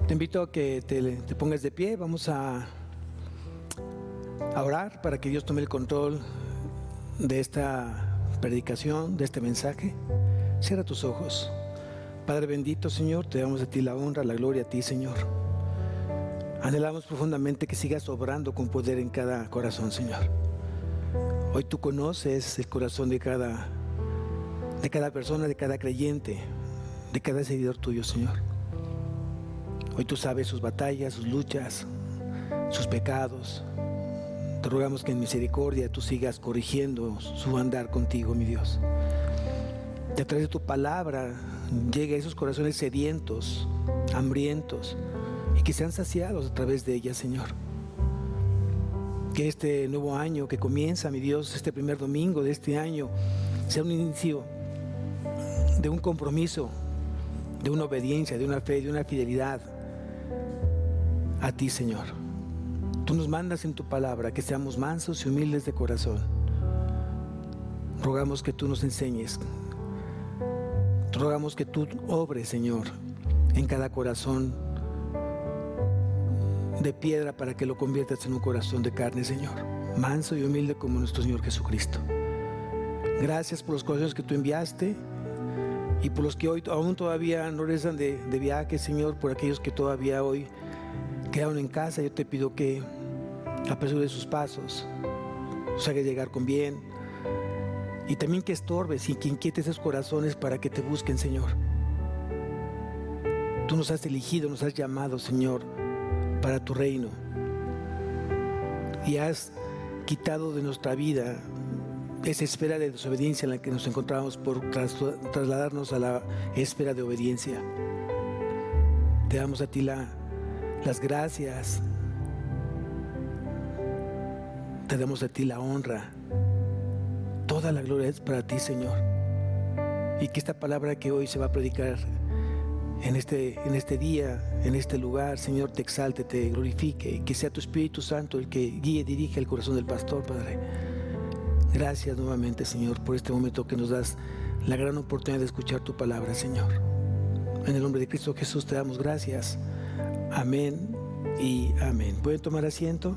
Te invito a que te pongas de pie. Vamos a orar para que Dios tome el control de esta predicación, de este mensaje. Cierra tus ojos. Padre bendito, Señor, te damos a ti la honra, la gloria a ti, Señor. Anhelamos profundamente que sigas obrando con poder en cada corazón, Señor. Hoy tú conoces el corazón de cada persona, de cada creyente, de cada seguidor tuyo, Señor. Hoy tú sabes sus batallas, sus luchas, sus pecados. Te rogamos que en misericordia tú sigas corrigiendo su andar contigo, mi Dios. Y a través de tu palabra llegue a esos corazones sedientos, hambrientos, y que sean saciados a través de ella, Señor. Que este nuevo año que comienza, mi Dios, este primer domingo de este año, sea un inicio de un compromiso, de una obediencia, de una fe, de una fidelidad a ti, Señor. Tú nos mandas en tu palabra que seamos mansos y humildes de corazón. Rogamos que tú nos enseñes. Rogamos que tú obres, Señor, en cada corazón de piedra para que lo conviertas en un corazón de carne, Señor. Manso y humilde como nuestro Señor Jesucristo. Gracias por los corazones que tú enviaste y por los que hoy aún todavía no regresan de viaje, Señor, por aquellos que todavía hoy quedaron en casa. Yo te pido que apresure sus pasos, los haga llegar con bien, y también que estorbes y que inquietes esos corazones para que te busquen, Señor. Tú nos has elegido, nos has llamado, Señor, para tu reino, y has quitado de nuestra vida esa esfera de desobediencia en la que nos encontramos por trasladarnos a la esfera de obediencia. Te damos a ti las gracias, te damos a ti la honra. Toda la gloria es para ti, Señor. Y que esta palabra que hoy se va a predicar en este día, en este lugar, Señor, te exalte, te glorifique, y que sea tu Espíritu Santo el que guíe y dirige el corazón del pastor, Padre. Gracias nuevamente, Señor, por este momento que nos das la gran oportunidad de escuchar tu palabra, Señor. En el nombre de Cristo Jesús te damos gracias. Amén y amén. ¿Pueden tomar asiento?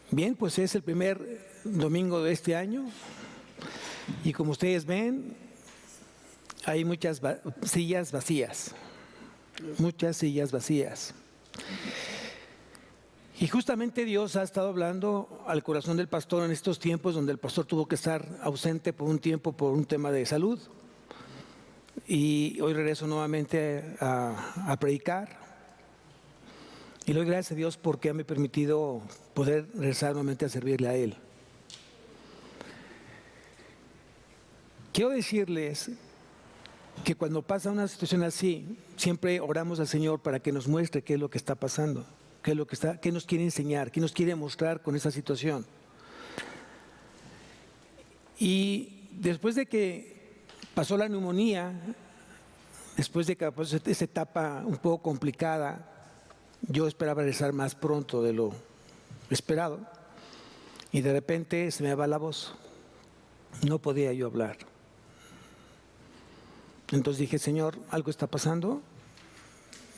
Bien, pues es el primer domingo de este año y como ustedes ven, hay muchas sillas vacías, muchas sillas vacías. Y justamente Dios ha estado hablando al corazón del pastor en estos tiempos donde el pastor tuvo que estar ausente por un tiempo por un tema de salud. Y hoy regreso nuevamente a predicar. Y le doy gracias a Dios porque me ha permitido poder regresar nuevamente a servirle a Él. Quiero decirles que cuando pasa una situación así, siempre oramos al Señor para que nos muestre qué es lo que está pasando, qué nos quiere enseñar, qué nos quiere mostrar con esa situación. Y después de que pasó la neumonía, después de que pasó esa etapa un poco complicada, yo esperaba regresar más pronto de lo esperado y de repente se me va la voz. No podía yo hablar. Entonces dije, Señor, algo está pasando.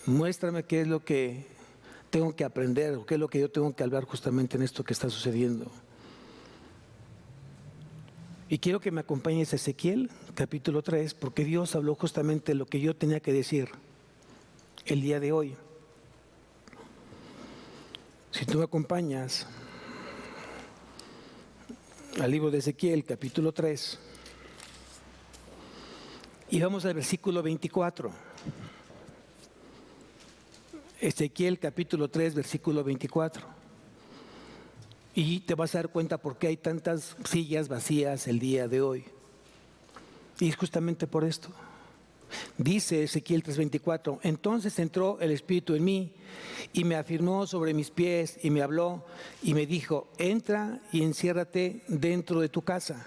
Muéstrame qué es lo que tengo que aprender o qué es lo que yo tengo que hablar justamente en esto que está sucediendo. Y quiero que me acompañes a Ezequiel, capítulo 3, porque Dios habló justamente lo que yo tenía que decir el día de hoy. Si tú me acompañas al libro de Ezequiel, capítulo 3, y vamos al versículo 24. Ezequiel, capítulo 3, versículo 24. Y te vas a dar cuenta por qué hay tantas sillas vacías el día de hoy. Y es justamente por esto. Dice Ezequiel 3:24, entonces entró el Espíritu en mí y me afirmó sobre mis pies y me habló y me dijo, entra y enciérrate dentro de tu casa.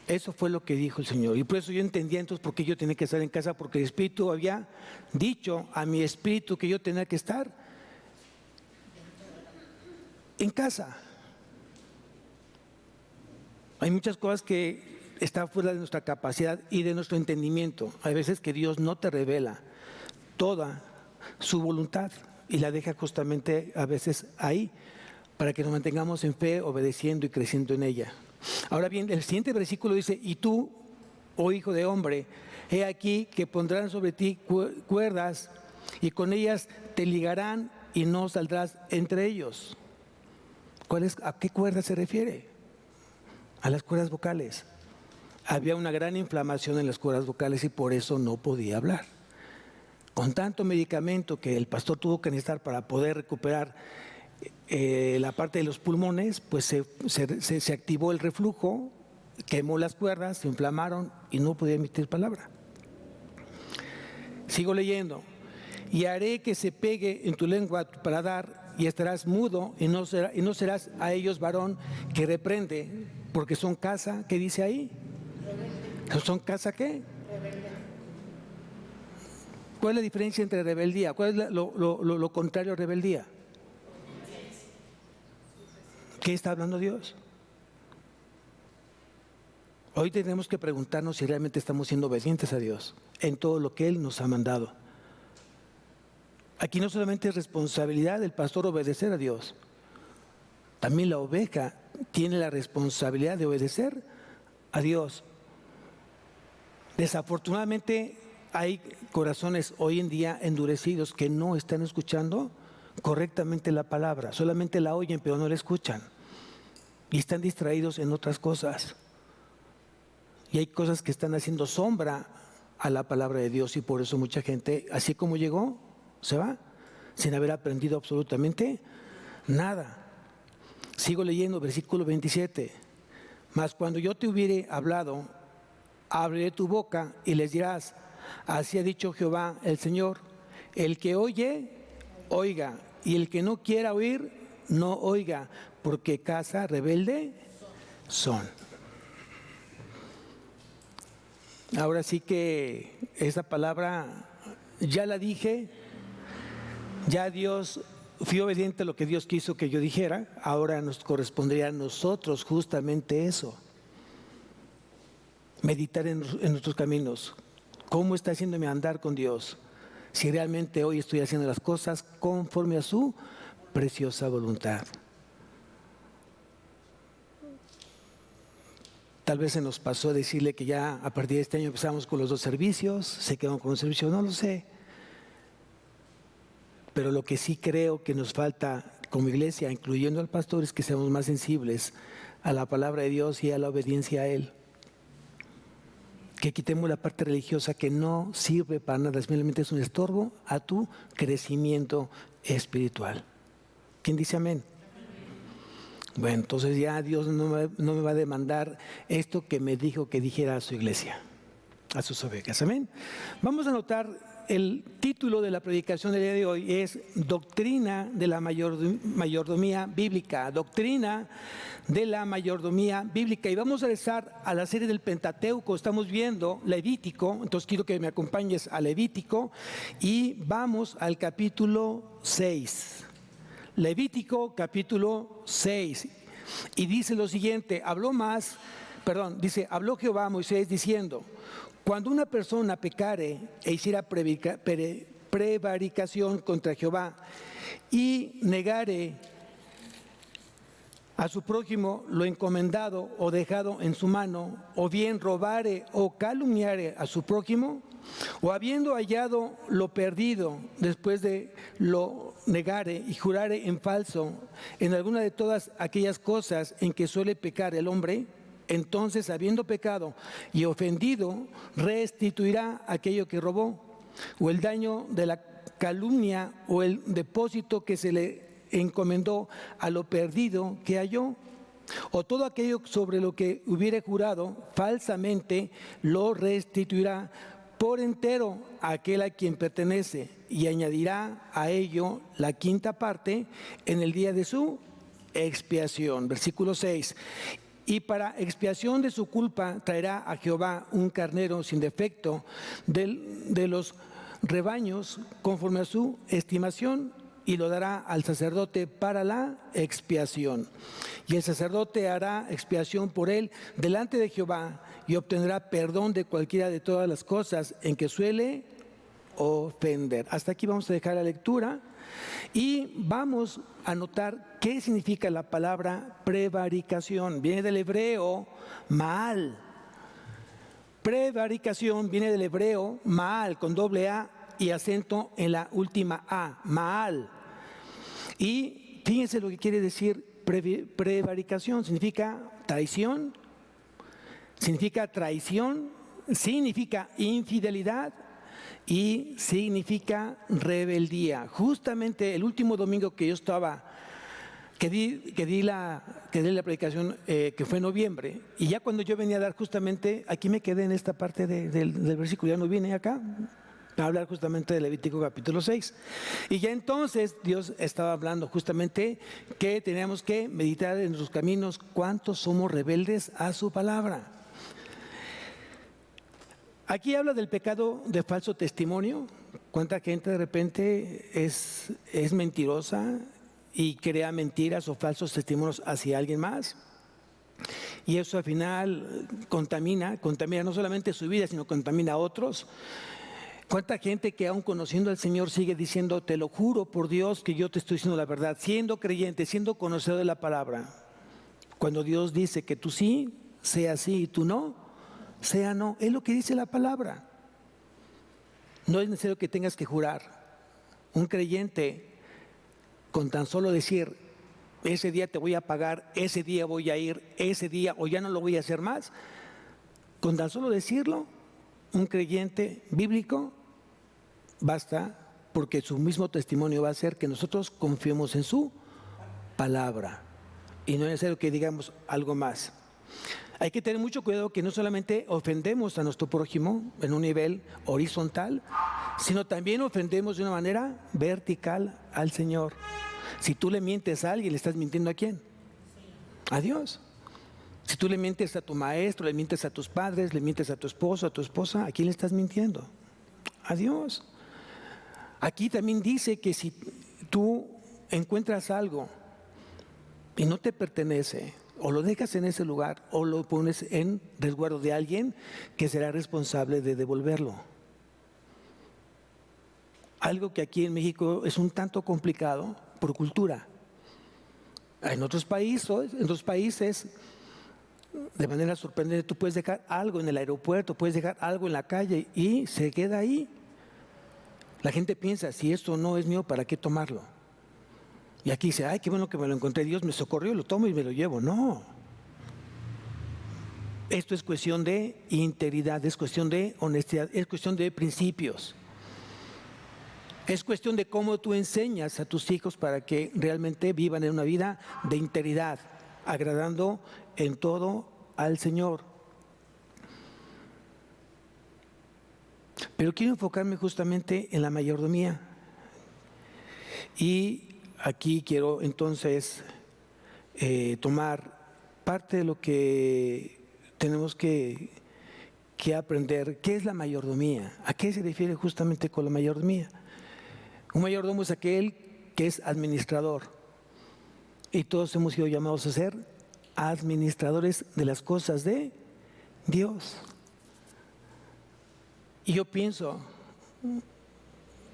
Eso fue lo que dijo el Señor. Y por eso yo entendía entonces por qué yo tenía que estar en casa, porque el Espíritu había dicho a mi espíritu que yo tenía que estar en casa. Hay muchas cosas que están fuera de nuestra capacidad y de nuestro entendimiento. Hay veces que Dios no te revela toda su voluntad y la deja justamente a veces ahí para que nos mantengamos en fe, obedeciendo y creciendo en ella. Ahora bien, el siguiente versículo dice: y tú, oh hijo de hombre, he aquí que pondrán sobre ti cuerdas y con ellas te ligarán y no saldrás entre ellos. ¿A qué cuerda se refiere? A las cuerdas vocales. Había una gran inflamación en las cuerdas vocales y por eso no podía hablar. Con tanto medicamento que el pastor tuvo que necesitar para poder recuperar la parte de los pulmones, pues se activó el reflujo, quemó las cuerdas, se inflamaron y no podía emitir palabra. Sigo leyendo. Y haré que se pegue en tu lengua tu paladar y estarás mudo y no serás a ellos varón que reprende, porque son casa, ¿qué dice ahí? ¿Son casa qué? ¿Cuál es la diferencia entre rebeldía? ¿Cuál es lo contrario a rebeldía? ¿Qué está hablando Dios? Hoy tenemos que preguntarnos si realmente estamos siendo obedientes a Dios en todo lo que Él nos ha mandado. Aquí no solamente es responsabilidad del pastor obedecer a Dios, también la oveja tiene la responsabilidad de obedecer a Dios. Desafortunadamente hay corazones hoy en día endurecidos que no están escuchando correctamente la palabra, solamente la oyen pero no la escuchan y están distraídos en otras cosas. Y hay cosas que están haciendo sombra a la palabra de Dios y por eso mucha gente, así como llegó, se va, sin haber aprendido absolutamente nada. Sigo leyendo, versículo 27. Mas cuando yo te hubiere hablado, abriré tu boca y les dirás: así ha dicho Jehová el Señor, el que oye, oiga, y el que no quiera oír, no oiga, porque casa rebelde son. Ahora sí que esa palabra ya la dije, ya Dios, fui obediente a lo que Dios quiso que yo dijera, ahora nos correspondería a nosotros justamente eso. Meditar en nuestros caminos. ¿Cómo está haciéndome andar con Dios? Si realmente hoy estoy haciendo las cosas conforme a su preciosa voluntad. Tal vez se nos pasó decirle que ya a partir de este año empezamos con los 2 servicios, se quedó con un servicio, no lo sé. Pero lo que sí creo que nos falta como iglesia, incluyendo al pastor, es que seamos más sensibles a la palabra de Dios y a la obediencia a Él. Que quitemos la parte religiosa que no sirve para nada, simplemente es un estorbo a tu crecimiento espiritual. ¿Quién dice amén? Bueno, entonces ya Dios no me va a demandar esto que me dijo que dijera a su iglesia, a sus ovejas. Amén. Vamos a anotar el título de la predicación del día de hoy, es Doctrina de la mayordomía bíblica. Doctrina de la mayordomía bíblica. Y vamos a regresar a la serie del Pentateuco. Estamos viendo Levítico, entonces quiero que me acompañes a Levítico y vamos al capítulo 6. Levítico capítulo 6. Y dice lo siguiente: habló Jehová a Moisés diciendo: cuando una persona pecare e hiciera prevaricación contra Jehová y negare a su prójimo lo encomendado o dejado en su mano, o bien robare o calumniare a su prójimo, o habiendo hallado lo perdido después de lo negare y jurare en falso en alguna de todas aquellas cosas en que suele pecar el hombre, entonces, habiendo pecado y ofendido, restituirá aquello que robó, o el daño de la calumnia, o el depósito que se le encomendó a lo perdido que halló, o todo aquello sobre lo que hubiere jurado falsamente, lo restituirá por entero a aquel a quien pertenece, y añadirá a ello la quinta parte en el día de su expiación. Versículo 6. Y para expiación de su culpa traerá a Jehová un carnero sin defecto de los rebaños conforme a su estimación, y lo dará al sacerdote para la expiación. Y el sacerdote hará expiación por él delante de Jehová y obtendrá perdón de cualquiera de todas las cosas en que suele ofender. Hasta aquí vamos a dejar la lectura y vamos a notar qué significa la palabra prevaricación. Viene del hebreo Maal. Prevaricación viene del hebreo Maal con doble A y acento en la última A, Maal. Y fíjense lo que quiere decir prevaricación. Significa traición, significa infidelidad y significa rebeldía. Justamente el último domingo que yo estaba, que di la predicación, que fue en noviembre, y ya cuando yo venía a dar justamente, aquí me quedé en esta parte del versículo, ya no vine acá a hablar justamente de Levítico capítulo 6. Y ya entonces Dios estaba hablando justamente que teníamos que meditar en nuestros caminos, cuántos somos rebeldes a su palabra. Aquí habla del pecado de falso testimonio. Cuánta gente de repente es mentirosa y crea mentiras o falsos testimonios hacia alguien más. Y eso al final contamina no solamente su vida, sino contamina a otros. Cuánta gente que aún conociendo al Señor sigue diciendo, te lo juro por Dios que yo te estoy diciendo la verdad, siendo creyente, siendo conocedor de la palabra. Cuando Dios dice que tú sí, sea sí y tú no, sea no. Es lo que dice la palabra. No es necesario que tengas que jurar. Un creyente, con tan solo decir, ese día te voy a pagar, ese día voy a ir, ese día o ya no lo voy a hacer más, con tan solo decirlo, un creyente bíblico basta, porque su mismo testimonio va a ser que nosotros confiemos en su palabra y no es necesario que digamos algo más. Hay que tener mucho cuidado que no solamente ofendemos a nuestro prójimo en un nivel horizontal, sino también ofendemos de una manera vertical al Señor. Si tú le mientes a alguien, ¿le estás mintiendo a quién? A Dios. Si tú le mientes a tu maestro, le mientes a tus padres, le mientes a tu esposo, a tu esposa, ¿a quién le estás mintiendo? A Dios. Aquí también dice que si tú encuentras algo y no te pertenece, o lo dejas en ese lugar, o lo pones en resguardo de alguien que será responsable de devolverlo. Algo que aquí en México es un tanto complicado por cultura. En otros países, de manera sorprendente, tú puedes dejar algo en el aeropuerto, puedes dejar algo en la calle y se queda ahí. La gente piensa, si esto no es mío, ¿para qué tomarlo? Y aquí dice, ay, qué bueno que me lo encontré, Dios me socorrió, lo tomo y me lo llevo. No. Esto es cuestión de integridad, es cuestión de honestidad, es cuestión de principios. Es cuestión de cómo tú enseñas a tus hijos para que realmente vivan en una vida de integridad, agradando en todo al Señor. Pero quiero enfocarme justamente en la mayordomía. Y aquí quiero entonces tomar parte de lo que tenemos que aprender. ¿Qué es la mayordomía? ¿A qué se refiere justamente con la mayordomía? Un mayordomo es aquel que es administrador. Y todos hemos sido llamados a ser administradores de las cosas de Dios. Y yo pienso,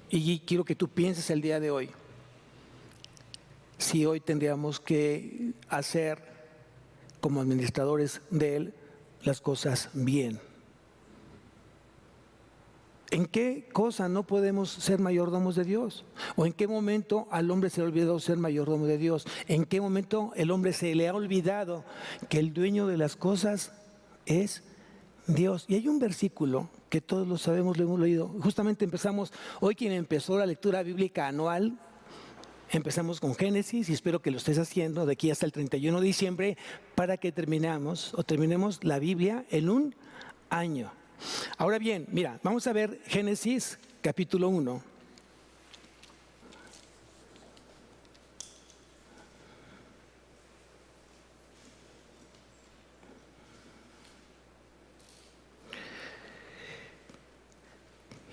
y quiero que tú pienses el día de hoy, si hoy tendríamos que hacer como administradores de Él las cosas bien. ¿En qué cosa no podemos ser mayordomos de Dios? ¿O en qué momento al hombre se le ha olvidado ser mayordomo de Dios? ¿En qué momento el hombre se le ha olvidado que el dueño de las cosas es Dios? Y hay un versículo que todos lo sabemos, lo hemos leído. Justamente empezamos, hoy quien empezó la lectura bíblica anual, empezamos con Génesis y espero que lo estés haciendo de aquí hasta el 31 de diciembre para que terminemos la Biblia en un año. Ahora bien, mira, vamos a ver Génesis capítulo 1.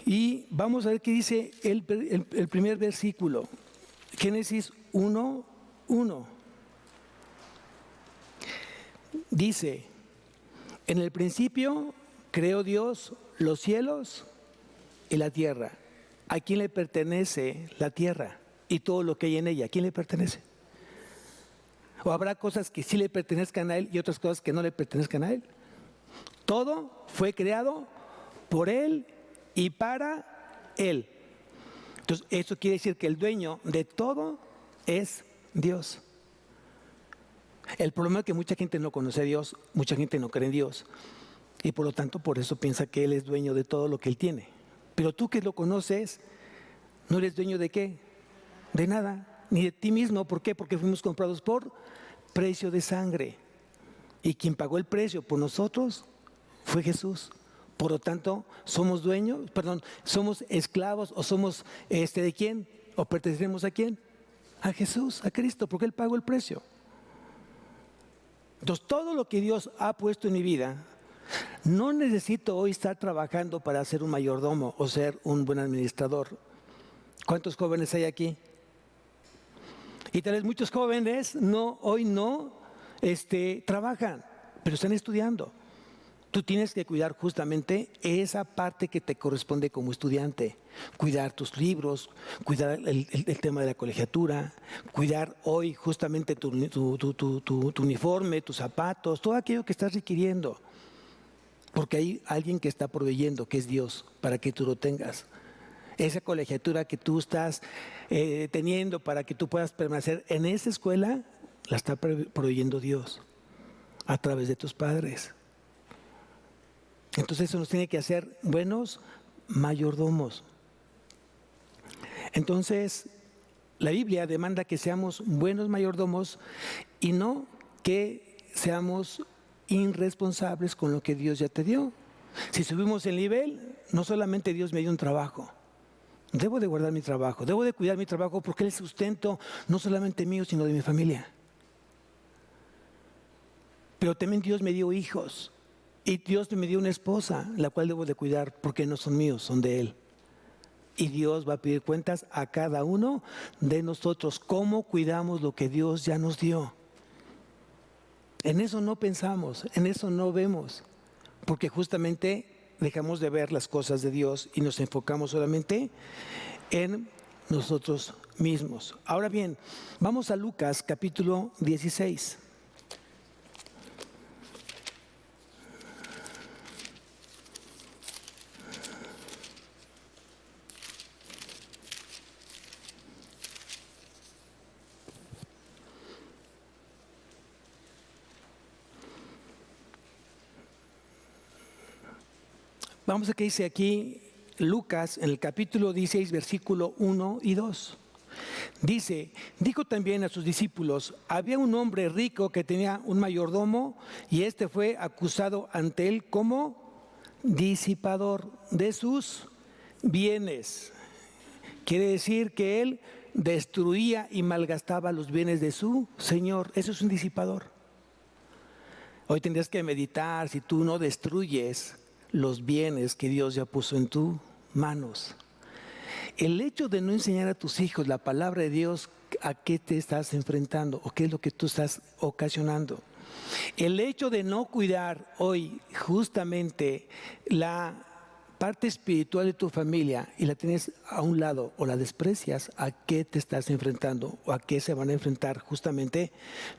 Y vamos a ver qué dice el primer versículo. Génesis 1:1. Dice, en el principio creó Dios los cielos y la tierra. ¿A quién le pertenece la tierra y todo lo que hay en ella? ¿A quién le pertenece? ¿O habrá cosas que sí le pertenezcan a Él y otras cosas que no le pertenezcan a Él? Todo fue creado por Él y para Él. Entonces, eso quiere decir que el dueño de todo es Dios. El problema es que mucha gente no conoce a Dios, mucha gente no cree en Dios y por lo tanto por eso piensa que Él es dueño de todo lo que Él tiene. Pero tú que lo conoces, ¿no eres dueño de qué? De nada, ni de ti mismo. ¿Por qué? Porque fuimos comprados por precio de sangre. Y quien pagó el precio por nosotros fue Jesús. Por lo tanto, somos somos esclavos o somos ¿de quién? ¿O pertenecemos a quién? A Jesús, a Cristo, porque Él pagó el precio. Entonces, todo lo que Dios ha puesto en mi vida, no necesito hoy estar trabajando para ser un mayordomo o ser un buen administrador. ¿Cuántos jóvenes hay aquí? Y tal vez muchos jóvenes hoy no trabajan, pero están estudiando. Tú tienes que cuidar justamente esa parte que te corresponde como estudiante. Cuidar tus libros, cuidar el tema de la colegiatura, cuidar hoy justamente tu uniforme, tus zapatos, todo aquello que estás requiriendo. Porque hay alguien que está proveyendo, que es Dios, para que tú lo tengas. Esa colegiatura que tú estás teniendo para que tú puedas permanecer en esa escuela, la está proveyendo Dios a través de tus padres. Entonces eso nos tiene que hacer buenos mayordomos. Entonces la Biblia demanda que seamos buenos mayordomos y no que seamos irresponsables con lo que Dios ya te dio. Si subimos el nivel, no solamente Dios me dio un trabajo. Debo de guardar mi trabajo, debo de cuidar mi trabajo porque es el sustento no solamente mío, sino de mi familia. Pero también Dios me dio hijos y Dios me dio una esposa, la cual debo de cuidar porque no son míos, son de Él. Y Dios va a pedir cuentas a cada uno de nosotros, cómo cuidamos lo que Dios ya nos dio. En eso no pensamos, en eso no vemos, porque justamente dejamos de ver las cosas de Dios y nos enfocamos solamente en nosotros mismos. Ahora bien, vamos a Lucas capítulo 16. Vamos a que dice aquí Lucas en el capítulo 16, versículo 1 y 2. Dice, dijo también a sus discípulos, había un hombre rico que tenía un mayordomo y este fue acusado ante él como disipador de sus bienes. Quiere decir que él destruía y malgastaba los bienes de su señor. Eso es un disipador. Hoy tendrías que meditar si tú no destruyes los bienes que Dios ya puso en tus manos. El hecho de no enseñar a tus hijos la palabra de Dios, ¿a qué te estás enfrentando? ¿O qué es lo que tú estás ocasionando? El hecho de no cuidar hoy justamente la parte espiritual de tu familia y la tienes a un lado o la desprecias, ¿a qué te estás enfrentando? ¿O a qué se van a enfrentar justamente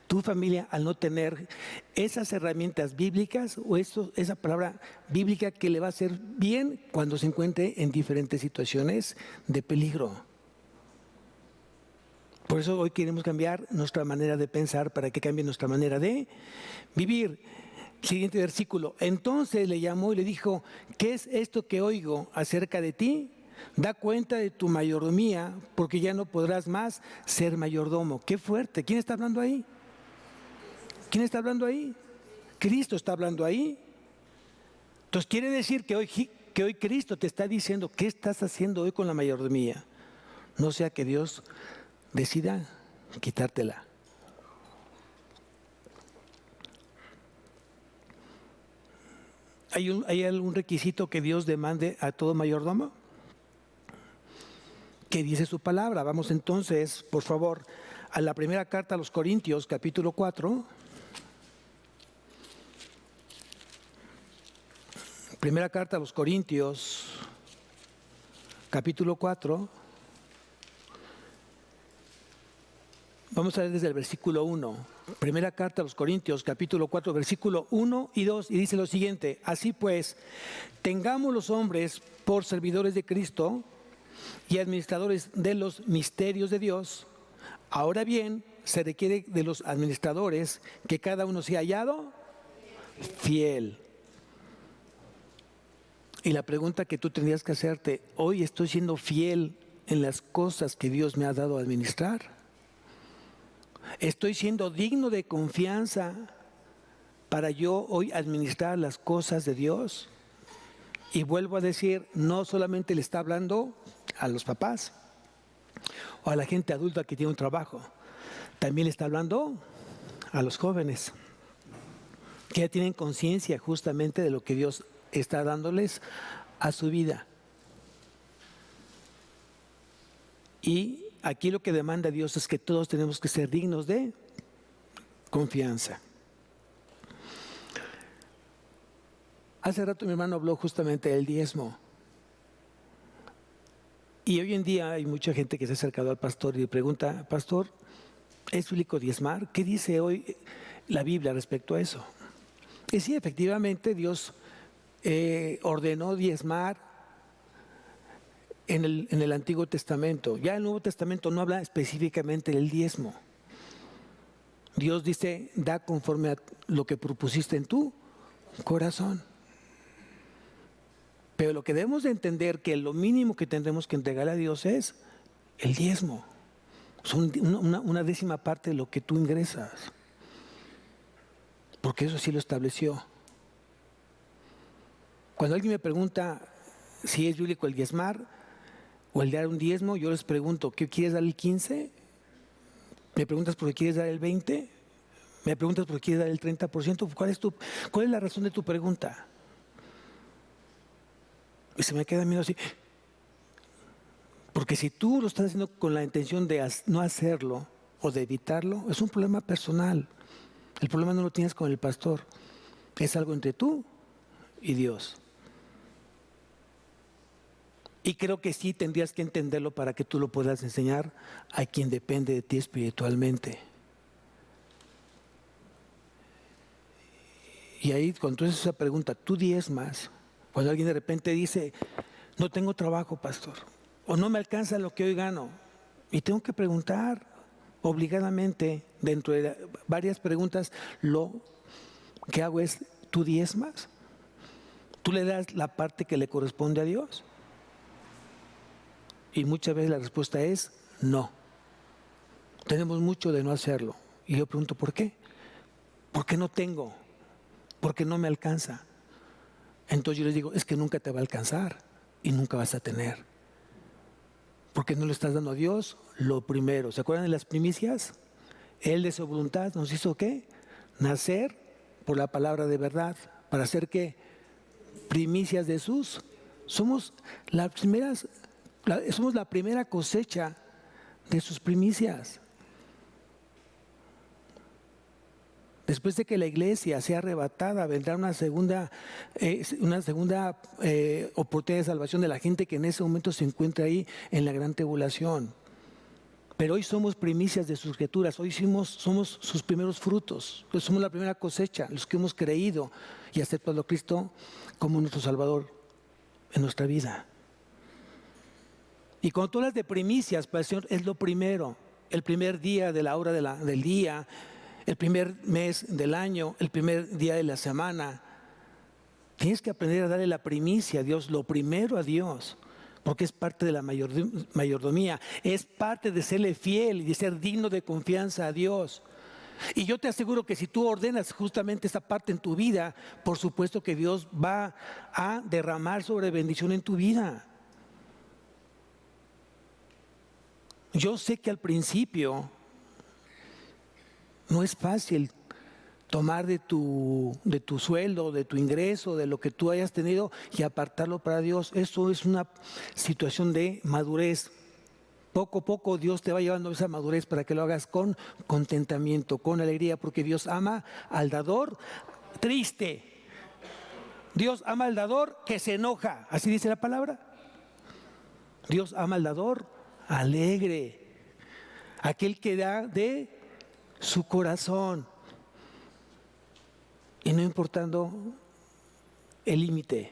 tu familia al no tener esas herramientas bíblicas o esa palabra bíblica que le va a hacer bien cuando se encuentre en diferentes situaciones de peligro? Por eso hoy queremos cambiar nuestra manera de pensar para que cambie nuestra manera de vivir. Siguiente versículo. Entonces le llamó y le dijo, ¿qué es esto que oigo acerca de ti? Da cuenta de tu mayordomía, porque ya no podrás más ser mayordomo. ¡Qué fuerte! ¿Quién está hablando ahí? ¿Quién está hablando ahí? Cristo está hablando ahí. Entonces quiere decir que hoy Cristo te está diciendo, ¿qué estás haciendo hoy con la mayordomía? No sea que Dios decida quitártela. ¿Hay algún requisito que Dios demande a todo mayordomo? ¿Qué dice su palabra? Vamos entonces, por favor, a la primera carta a los Corintios, capítulo 4. Primera carta a los Corintios, capítulo 4. Vamos a leer desde el versículo 1. Primera carta a los Corintios, capítulo 4, versículo 1 y 2, y dice lo siguiente: así pues, tengamos los hombres por servidores de Cristo y administradores de los misterios de Dios. Ahora bien, se requiere de los administradores que cada uno sea hallado fiel. Y la pregunta que tú tendrías que hacerte: ¿hoy estoy siendo fiel en las cosas que Dios me ha dado a administrar? ¿Estoy siendo digno de confianza para yo hoy administrar las cosas de Dios? Y vuelvo a decir, no solamente le está hablando a los papás o a la gente adulta que tiene un trabajo, también le está hablando a los jóvenes que ya tienen conciencia justamente de lo que Dios está dándoles a su vida. Y aquí lo que demanda Dios es que todos tenemos que ser dignos de confianza. Hace rato mi hermano habló justamente del diezmo. Y hoy en día hay mucha gente que se ha acercado al pastor y le pregunta: pastor, ¿es bíblico diezmar? ¿Qué dice hoy la Biblia respecto a eso? Y sí, efectivamente Dios ordenó diezmar en el Antiguo Testamento. Ya el Nuevo Testamento no habla específicamente del diezmo. Dios dice: da conforme a lo que propusiste en tu corazón. Pero lo que debemos de entender, que lo mínimo que tendremos que entregar a Dios es el diezmo. Son una décima parte de lo que tú ingresas. Porque eso sí lo estableció. Cuando alguien me pregunta si es bíblico el diezmar o el dar un diezmo, yo les pregunto: ¿qué quieres dar el 15? ¿Me preguntas por qué quieres dar el 20? ¿Me preguntas por qué quieres dar el 30%? ¿Cuál es la razón de tu pregunta? Y se me queda mirando así. Porque si tú lo estás haciendo con la intención de no hacerlo o de evitarlo, es un problema personal. El problema no lo tienes con el pastor. Es algo entre tú y Dios. Y creo que sí tendrías que entenderlo para que tú lo puedas enseñar a quien depende de ti espiritualmente. Y ahí, cuando tú haces esa pregunta, tú diezmas. Cuando alguien de repente dice: no tengo trabajo, pastor, o no me alcanza lo que hoy gano, y tengo que preguntar obligadamente, dentro de varias preguntas, lo que hago es: ¿tú diezmas? ¿Tú le das la parte que le corresponde a Dios? Y muchas veces la respuesta es no. Tenemos mucho de no hacerlo. Y yo pregunto: ¿por qué? Porque no tengo, porque no me alcanza. Entonces yo les digo: es que nunca te va a alcanzar y nunca vas a tener. Porque no le estás dando a Dios lo primero. ¿Se acuerdan de las primicias? Él de su voluntad nos hizo ¿qué? Nacer por la palabra de verdad. ¿Para hacer qué? Primicias de sus. Somos la primera cosecha de sus primicias. Después de que la iglesia sea arrebatada, vendrá una segunda oportunidad de salvación de la gente que en ese momento se encuentra ahí en la gran tribulación. Pero hoy somos primicias de sus criaturas, hoy somos sus primeros frutos, somos la primera cosecha, los que hemos creído y aceptado a Cristo como nuestro Salvador en nuestra vida. Y cuando tú hablas de primicias, para el Señor es lo primero, el primer día de la hora del día, el primer mes del año, el primer día de la semana. Tienes que aprender a darle la primicia a Dios, lo primero a Dios, porque es parte de la mayordomía, es parte de serle fiel y de ser digno de confianza a Dios. Y yo te aseguro que si tú ordenas justamente esa parte en tu vida, por supuesto que Dios va a derramar sobre bendición en tu vida. Yo sé que al principio no es fácil tomar de tu sueldo, de tu ingreso, de lo que tú hayas tenido y apartarlo para Dios. Eso es una situación de madurez. Poco a poco Dios te va llevando a esa madurez para que lo hagas con contentamiento, con alegría, porque Dios ama al dador triste. Dios ama al dador que se enoja, así dice la palabra. Dios ama al dador alegre, aquel que da de su corazón y no importando el límite.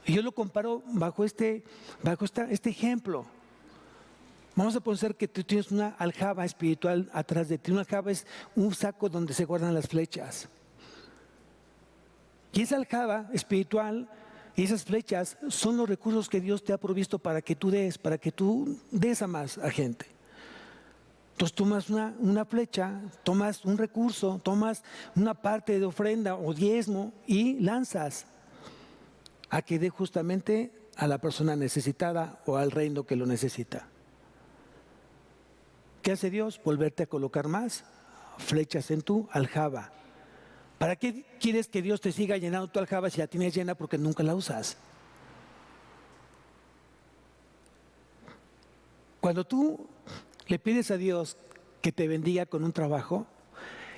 Y yo lo comparo bajo este ejemplo. Vamos a pensar que tú tienes una aljaba espiritual atrás de ti. Una aljaba es un saco donde se guardan las flechas. Y esa aljaba espiritual y esas flechas son los recursos que Dios te ha provisto para que tú des a más a gente. Entonces tomas una flecha, tomas un recurso, tomas una parte de ofrenda o diezmo y lanzas a que dé justamente a la persona necesitada o al reino que lo necesita. ¿Qué hace Dios? Volverte a colocar más flechas en tu aljaba. ¿Para qué quieres que Dios te siga llenando tu aljaba si la tienes llena porque nunca la usas? Cuando tú le pides a Dios que te bendiga con un trabajo,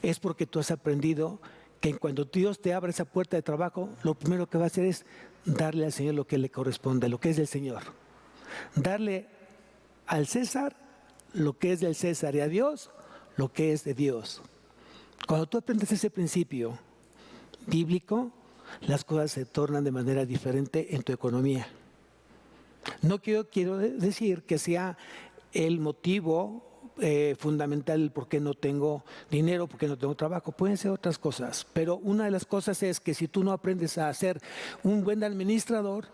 es porque tú has aprendido que cuando Dios te abre esa puerta de trabajo, lo primero que va a hacer es darle al Señor lo que le corresponde, lo que es del Señor. Darle al César lo que es del César y a Dios lo que es de Dios. Cuando tú aprendes ese principio bíblico, las cosas se tornan de manera diferente en tu economía. No quiero decir que sea el motivo fundamental por qué no tengo dinero, por qué no tengo trabajo. Pueden ser otras cosas, pero una de las cosas es que si tú no aprendes a ser un buen administrador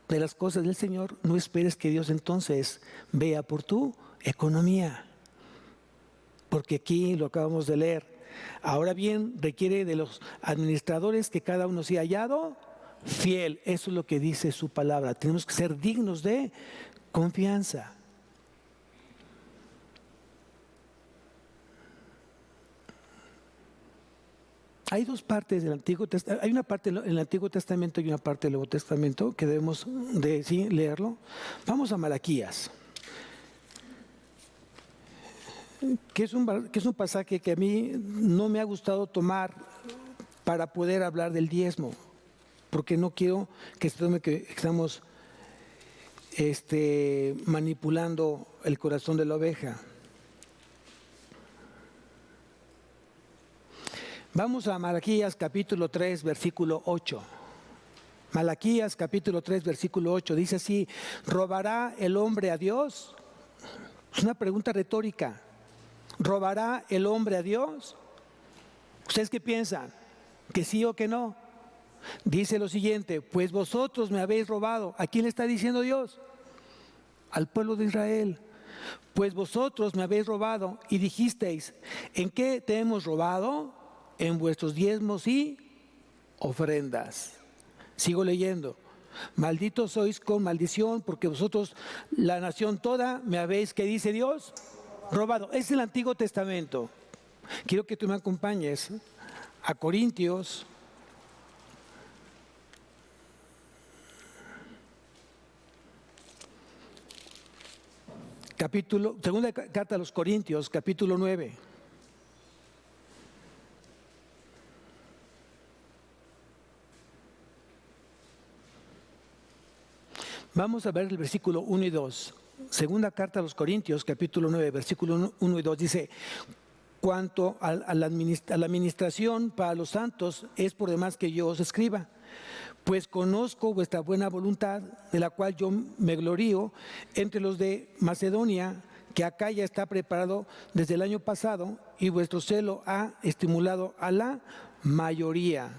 de las cosas del Señor, no esperes que Dios entonces vea por tu economía. Porque aquí lo acabamos de leer. Ahora bien, requiere de los administradores que cada uno sea hallado fiel. Eso es lo que dice su palabra. Tenemos que ser dignos de confianza. Hay dos partes del Antiguo Testamento. Hay una parte en el Antiguo Testamento y una parte del Nuevo Testamento que debemos de leerlo. Vamos a Malaquías. Que es un pasaje que a mí no me ha gustado tomar para poder hablar del diezmo, porque no quiero que se tome que estamos manipulando el corazón de la oveja. Vamos a Malaquías capítulo 3, versículo 8. Malaquías capítulo 3, versículo 8, dice así: ¿robará el hombre a Dios? Es una pregunta retórica. ¿Robará el hombre a Dios? ¿Ustedes qué piensan? ¿Que sí o que no? Dice lo siguiente: pues vosotros me habéis robado. ¿A quién le está diciendo Dios? Al pueblo de Israel. Pues vosotros me habéis robado y dijisteis: ¿en qué te hemos robado? En vuestros diezmos y ofrendas. Sigo leyendo. Malditos sois con maldición, porque vosotros, la nación toda, me habéis, ¿qué dice Dios? Robado. Es el Antiguo Testamento. Quiero que tú me acompañes a Corintios. Segunda carta a los Corintios, capítulo 9. Vamos a ver el versículo 1 y 2. Segunda carta a los Corintios, capítulo 9, versículo 1 y 2, dice: cuanto a la administración para los santos, es por demás que yo os escriba, pues conozco vuestra buena voluntad, de la cual yo me glorío entre los de Macedonia, que acá ya está preparado desde el año pasado, y vuestro celo ha estimulado a la mayoría.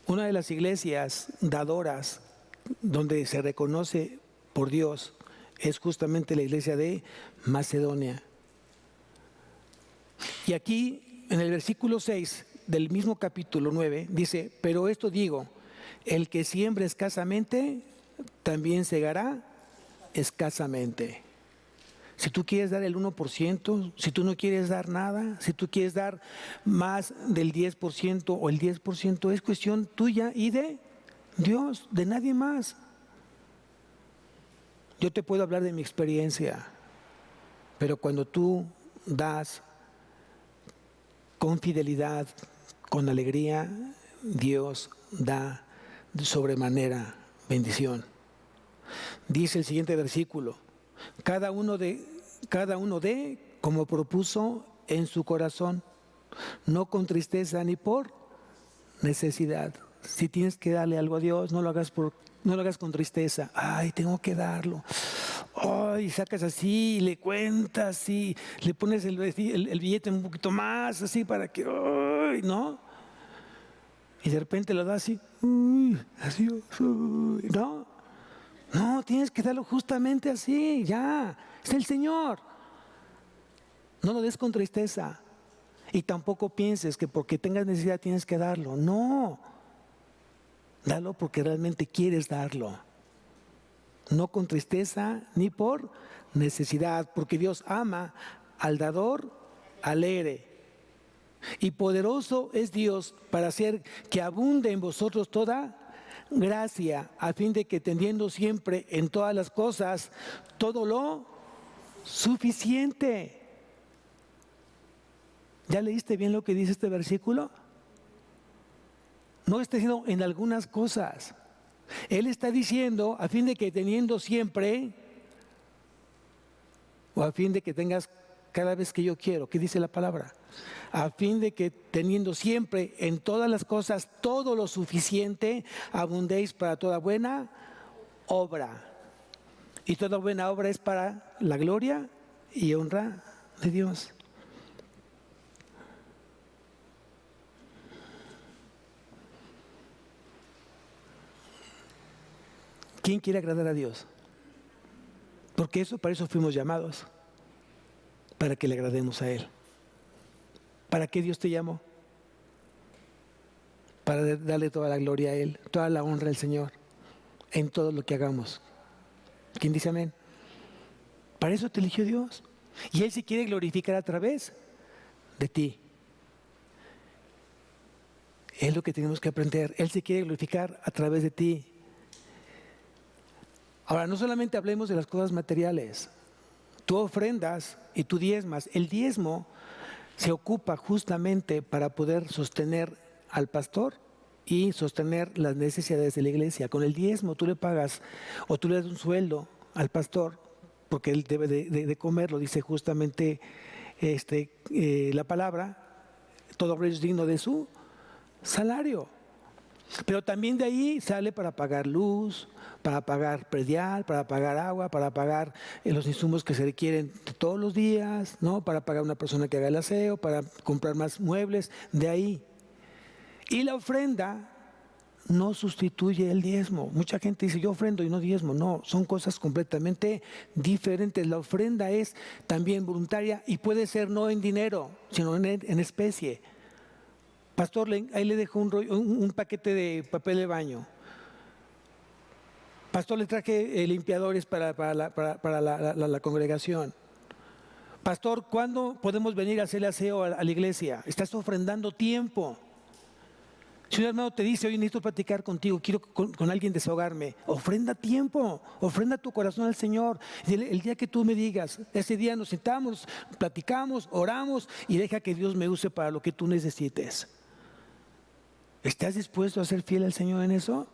Una de las iglesias dadoras donde se reconoce por Dios es justamente la iglesia de Macedonia. Y aquí en el versículo 6 del mismo capítulo 9 dice: pero esto digo, el que siembra escasamente también segará escasamente. Si tú quieres dar el 1%, si tú no quieres dar nada, si tú quieres dar más del 10% o el 10%, es cuestión tuya y de Dios, de nadie más. Yo te puedo hablar de mi experiencia, pero cuando tú das con fidelidad, con alegría, Dios da de sobremanera bendición. Dice el siguiente versículo: cada uno dé como propuso en su corazón, no con tristeza ni por necesidad. Si tienes que darle algo a Dios, no lo hagas con tristeza. Ay, tengo que darlo. Ay, sacas así, le cuentas y le pones el billete un poquito más, así para que, ay, ¿no? Y de repente lo das así, así, ¿no? No, tienes que darlo justamente así, ya. Es el Señor. No lo des con tristeza. Y tampoco pienses que porque tengas necesidad tienes que darlo. No. Dalo porque realmente quieres darlo. No con tristeza ni por necesidad, porque Dios ama al dador alegre. Y poderoso es Dios para hacer que abunde en vosotros toda gracia, a fin de que teniendo siempre en todas las cosas todo lo suficiente. ¿Ya leíste bien lo que dice este versículo? No está diciendo en algunas cosas. Él está diciendo a fin de que teniendo siempre, o a fin de que tengas cada vez que yo quiero. ¿Qué dice la palabra? A fin de que teniendo siempre en todas las cosas todo lo suficiente, abundéis para toda buena obra. Y toda buena obra es para la gloria y honra de Dios. ¿Quién quiere agradar a Dios? Porque para eso fuimos llamados, para que le agrademos a Él. ¿Para qué Dios te llamó? Para darle toda la gloria a Él, toda la honra al Señor, en todo lo que hagamos. ¿Quién dice amén? Para eso te eligió Dios. Y Él se quiere glorificar a través de ti. Es lo que tenemos que aprender. Él se quiere glorificar a través de ti. Ahora, no solamente hablemos de las cosas materiales. Tú ofrendas y tú diezmas. El diezmo se ocupa justamente para poder sostener al pastor y sostener las necesidades de la iglesia. Con el diezmo tú le pagas o tú le das un sueldo al pastor porque él debe de comer, lo dice justamente la palabra, todo hombre es digno de su salario. Pero también de ahí sale para pagar luz, para pagar predial, para pagar agua, para pagar los insumos que se requieren todos los días, ¿no? Para pagar una persona que haga el aseo, para comprar más muebles, de ahí. Y la ofrenda no sustituye el diezmo. Mucha gente dice, yo ofrendo y no diezmo. No, son cosas completamente diferentes. La ofrenda es también voluntaria y puede ser no en dinero, sino en especie. Pastor, ahí le dejo un paquete de papel de baño. Pastor, le traje limpiadores para la congregación. Pastor, ¿cuándo podemos venir a hacerle aseo a la iglesia? Estás ofrendando tiempo. Si un hermano te dice, oye, necesito platicar contigo, quiero con alguien desahogarme, ofrenda tiempo, ofrenda tu corazón al Señor. El día que tú me digas, ese día nos sentamos, platicamos, oramos y deja que Dios me use para lo que tú necesites. ¿Estás dispuesto a ser fiel al Señor en eso?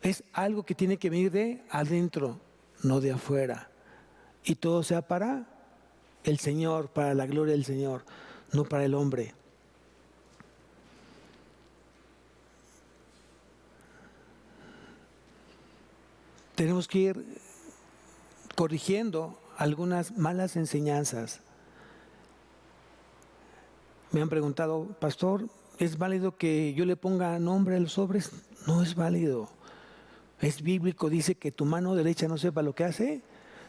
Es algo que tiene que venir de adentro, no de afuera. Y todo sea para el Señor, para la gloria del Señor, no para el hombre. Tenemos que ir corrigiendo algunas malas enseñanzas. Me han preguntado, pastor, ¿es válido que yo le ponga nombre a los sobres? No es válido. Es bíblico, dice que tu mano derecha no sepa lo que hace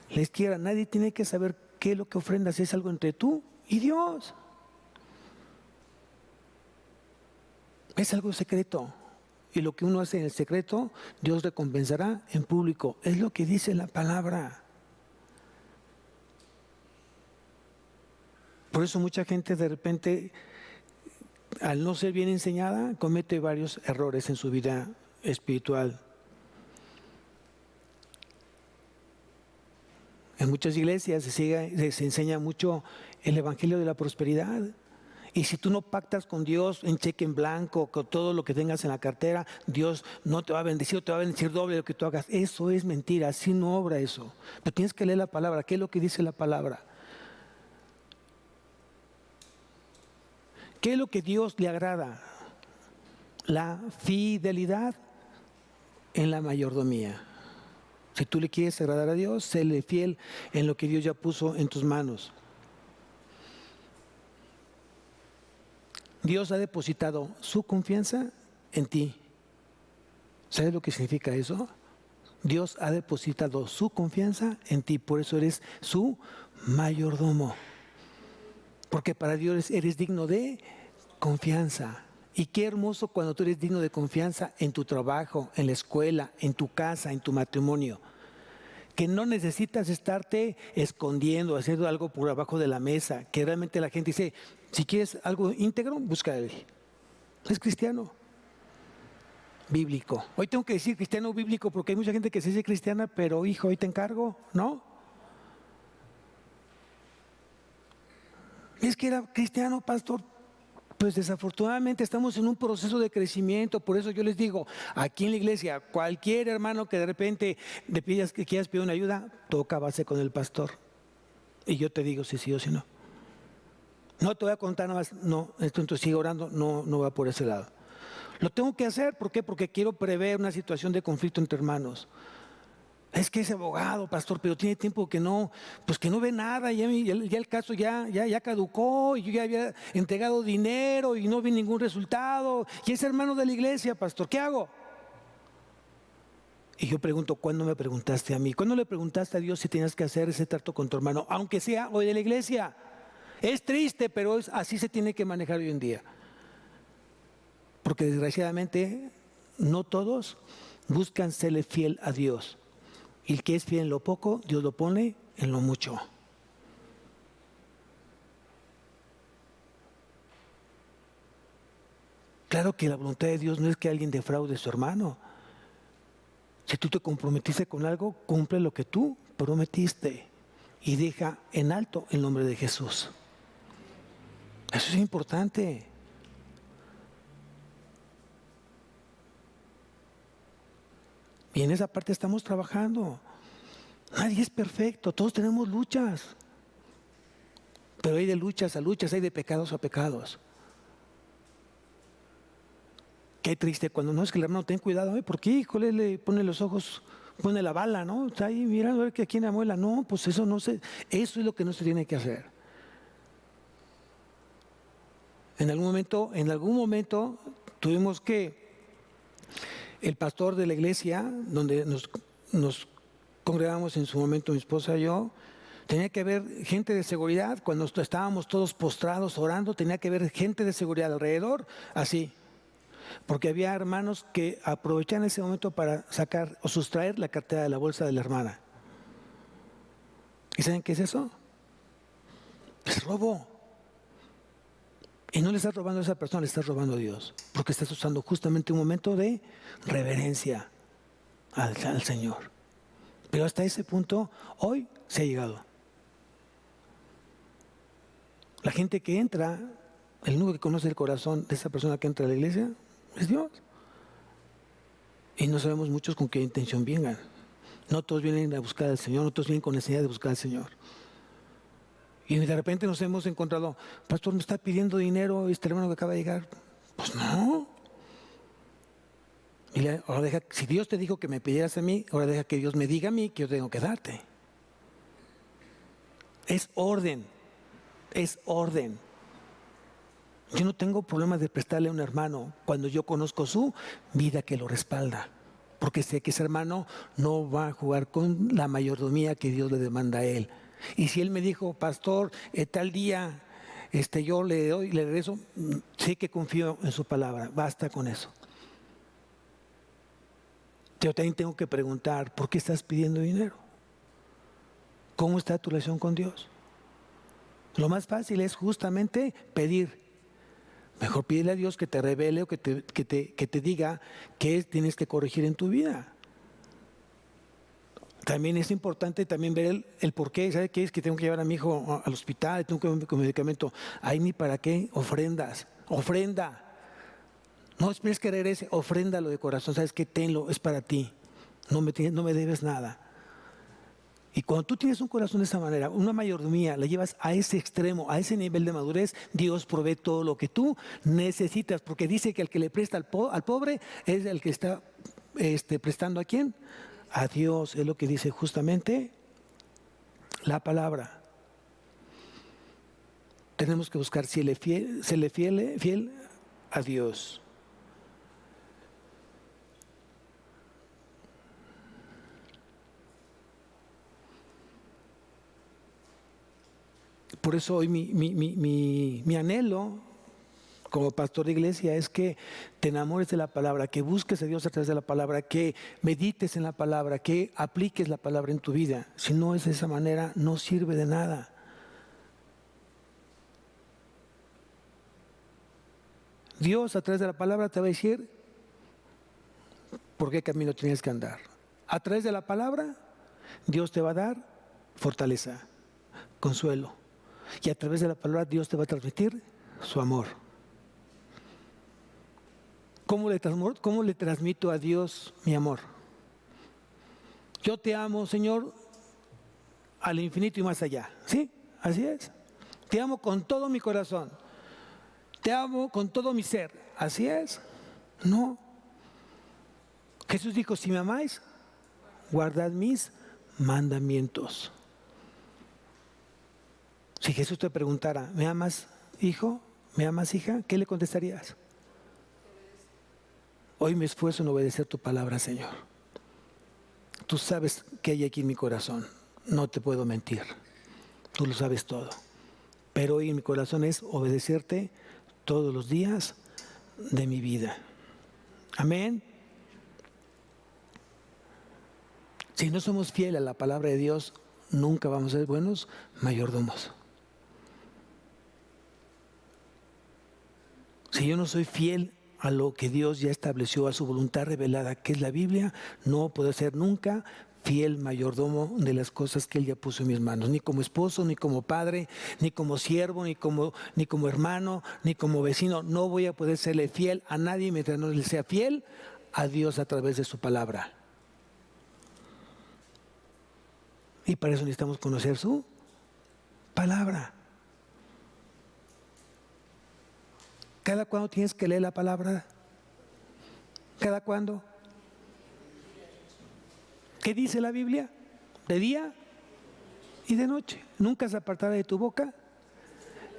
la izquierda. Nadie tiene que saber qué es lo que ofrendas, es algo entre tú y Dios. Es algo secreto. Y lo que uno hace en el secreto, Dios recompensará en público. Es lo que dice la palabra. Por eso mucha gente de repente, al no ser bien enseñada, comete varios errores en su vida espiritual. En muchas iglesias se enseña mucho el evangelio de la prosperidad. Y si tú no pactas con Dios en cheque en blanco, con todo lo que tengas en la cartera, Dios no te va a bendecir o te va a bendecir doble lo que tú hagas. Eso es mentira, así no obra eso. Pero tienes que leer la palabra. ¿Qué es lo que dice la palabra? ¿Qué es lo que Dios le agrada? La fidelidad en la mayordomía. Si tú le quieres agradar a Dios, séle fiel en lo que Dios ya puso en tus manos. Dios ha depositado su confianza en ti. ¿Sabes lo que significa eso? Dios ha depositado su confianza en ti, por eso eres su mayordomo. Porque para Dios eres digno de confianza. Y qué hermoso cuando tú eres digno de confianza en tu trabajo, en la escuela, en tu casa, en tu matrimonio. Que no necesitas estarte escondiendo, haciendo algo por abajo de la mesa. Que realmente la gente dice, si quieres algo íntegro, busca a él. Es cristiano. Bíblico. Hoy tengo que decir cristiano bíblico porque hay mucha gente que se dice cristiana, pero hijo, hoy te encargo, ¿no? Es que era cristiano, pastor. Pues desafortunadamente estamos en un proceso de crecimiento, por eso yo les digo, aquí en la iglesia, cualquier hermano que de repente le pidas que quieras pedir una ayuda, toca base con el pastor. Y yo te digo si sí o si no. No te voy a contar nada más, no, entonces sigue orando, no va por ese lado. Lo tengo que hacer, ¿por qué? Porque quiero prever una situación de conflicto entre hermanos. Es que es abogado, pastor, pero tiene tiempo que no, pues que no ve nada, ya el caso ya caducó, y yo ya había entregado dinero y no vi ningún resultado, y es hermano de la iglesia, pastor, ¿qué hago? Y yo pregunto, ¿cuándo me preguntaste a mí? ¿Cuándo le preguntaste a Dios si tenías que hacer ese trato con tu hermano, aunque sea hoy de la iglesia? Es triste, pero así se tiene que manejar hoy en día. Porque desgraciadamente no todos buscan serle fiel a Dios. Y el que es fiel en lo poco, Dios lo pone en lo mucho. Claro que la voluntad de Dios no es que alguien defraude a su hermano. Si tú te comprometiste con algo, cumple lo que tú prometiste y deja en alto el nombre de Jesús. Eso es importante. Y en esa parte estamos trabajando. Nadie es perfecto, todos tenemos luchas. Pero hay de luchas a luchas, hay de pecados a pecados. Qué triste cuando no es que el hermano, ten cuidado, ¿por qué? Híjole, le pone los ojos, pone la bala, ¿no? Está ahí mirando a ver que aquí en la muela. No, pues eso eso es lo que no se tiene que hacer. En algún momento tuvimos que el pastor de la iglesia, donde nos congregamos en su momento mi esposa y yo, tenía que haber gente de seguridad. Cuando estábamos todos postrados orando, tenía que haber gente de seguridad alrededor, así. Porque había hermanos que aprovechaban ese momento para sacar o sustraer la cartera de la bolsa de la hermana. ¿Y saben qué es eso? Es robo. Y no le estás robando a esa persona, le estás robando a Dios. Porque estás usando justamente un momento de reverencia al Señor. Pero hasta ese punto, hoy se ha llegado. La gente que entra, el único que conoce el corazón de esa persona que entra a la iglesia es Dios. Y no sabemos muchos con qué intención vengan. No todos vienen a buscar al Señor, no todos vienen con necesidad de buscar al Señor. Y de repente nos hemos encontrado, pastor, ¿me está pidiendo dinero este hermano que acaba de llegar? Pues no. Y ahora deja, si Dios te dijo que me pidieras a mí, ahora deja que Dios me diga a mí que yo tengo que darte. Es orden, es orden. Yo no tengo problema de prestarle a un hermano cuando yo conozco su vida que lo respalda. Porque sé que ese hermano no va a jugar con la mayordomía que Dios le demanda a él. Y si él me dijo, pastor, tal día yo le regreso, sé que confío en su palabra, basta con eso. Yo también tengo que preguntar, ¿por qué estás pidiendo dinero? ¿Cómo está tu relación con Dios? Lo más fácil es justamente pedir. Mejor pídele a Dios que te revele o que te diga qué tienes que corregir en tu vida. También es importante también ver el por qué. ¿Sabe qué es? Que tengo que llevar a mi hijo al hospital, tengo que ir con medicamento. Ahí ni para qué, ofrendas, ofrenda. No esperes que regrese, ofréndalo de corazón. ¿Sabes qué? Tenlo, es para ti. No me debes nada. Y cuando tú tienes un corazón de esa manera, una mayordomía, la llevas a ese extremo, a ese nivel de madurez, Dios provee todo lo que tú necesitas, porque dice que el que le presta al pobre es el que está prestando ¿a quién? A Dios, es lo que dice justamente la palabra. Tenemos que buscar serle fiel a Dios. Por eso hoy mi anhelo como pastor de iglesia es que te enamores de la palabra, que busques a Dios a través de la palabra, que medites en la palabra, que apliques la palabra en tu vida. Si no es de esa manera, no sirve de nada. Dios a través de la palabra te va a decir por qué camino tienes que andar. A través de la palabra, Dios te va a dar fortaleza, consuelo. Y a través de la palabra, Dios te va a transmitir su amor. ¿Cómo le transmito a Dios mi amor? Yo te amo, Señor, al infinito y más allá. ¿Sí? Así es. Te amo con todo mi corazón. Te amo con todo mi ser. ¿Así es? No. Jesús dijo, si me amáis, guardad mis mandamientos. Si Jesús te preguntara, ¿me amas, hijo? ¿Me amas, hija? ¿Qué le contestarías? Hoy me esfuerzo en obedecer tu palabra, Señor. Tú sabes que hay aquí en mi corazón. No te puedo mentir. Tú lo sabes todo. Pero hoy en mi corazón es obedecerte todos los días de mi vida. Amén. Si no somos fieles a la palabra de Dios, nunca vamos a ser buenos mayordomos. Si yo no soy fiel a lo que Dios ya estableció, a su voluntad revelada, que es la Biblia, no puedo ser nunca fiel mayordomo de las cosas que Él ya puso en mis manos, ni como esposo, ni como padre, ni como siervo, ni como hermano, ni como vecino. No voy a poder serle fiel a nadie mientras no le sea fiel a Dios a través de su palabra. Y para eso necesitamos conocer su palabra. ¿Cada cuándo tienes que leer la palabra? ¿Cada cuándo? ¿Qué dice la Biblia? De día y de noche. Nunca se apartará de tu boca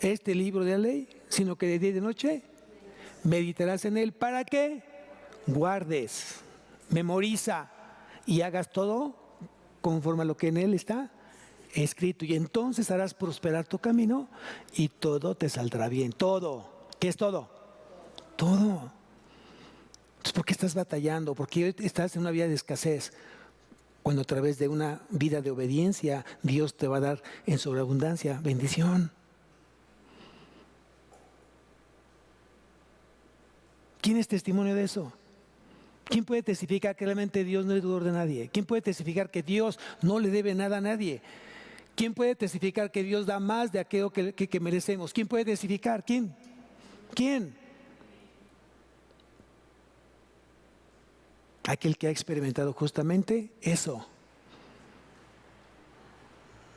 este libro de la ley, sino que de día y de noche meditarás en él. ¿Para qué? Guardes, memoriza y hagas todo conforme a lo que en él está escrito. Y entonces harás prosperar tu camino y todo te saldrá bien. Todo. ¿Qué es todo? Todo. Entonces, ¿por qué estás batallando? ¿Por qué estás en una vida de escasez? Cuando a través de una vida de obediencia, Dios te va a dar en sobreabundancia bendición. ¿Quién es testimonio de eso? ¿Quién puede testificar que realmente Dios no es deudor de nadie? ¿Quién puede testificar que Dios no le debe nada a nadie? ¿Quién puede testificar que Dios da más de aquello que merecemos? ¿Quién puede testificar? ¿Quién? ¿Quién? Aquel que ha experimentado justamente eso.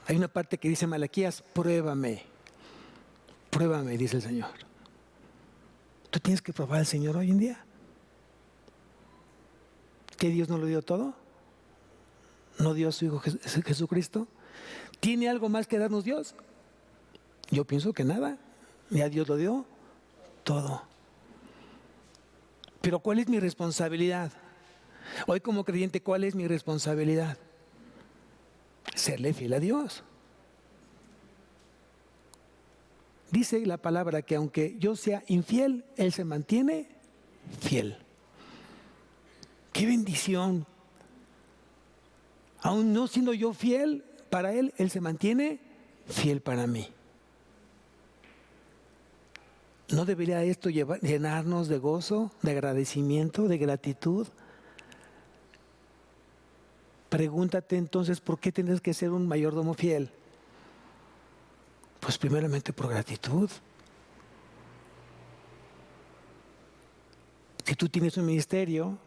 Hay una parte que dice Malaquías, pruébame, dice el Señor. ¿Tú tienes que probar al Señor hoy en día? ¿Que Dios no lo dio todo? ¿No dio a su Hijo Jesucristo? ¿Tiene algo más que darnos Dios? Yo pienso que nada. Ya Dios lo dio todo. Pero ¿cuál es mi responsabilidad? Hoy como creyente, ¿cuál es mi responsabilidad? Serle fiel a Dios. Dice la palabra que aunque yo sea infiel, Él se mantiene fiel. ¡Qué bendición! Aún no siendo yo fiel para Él, Él se mantiene fiel para mí. ¿No debería esto llenarnos de gozo, de agradecimiento, de gratitud? Pregúntate entonces, ¿por qué tienes que ser un mayordomo fiel? Pues primeramente por gratitud. Si tú tienes un ministerio,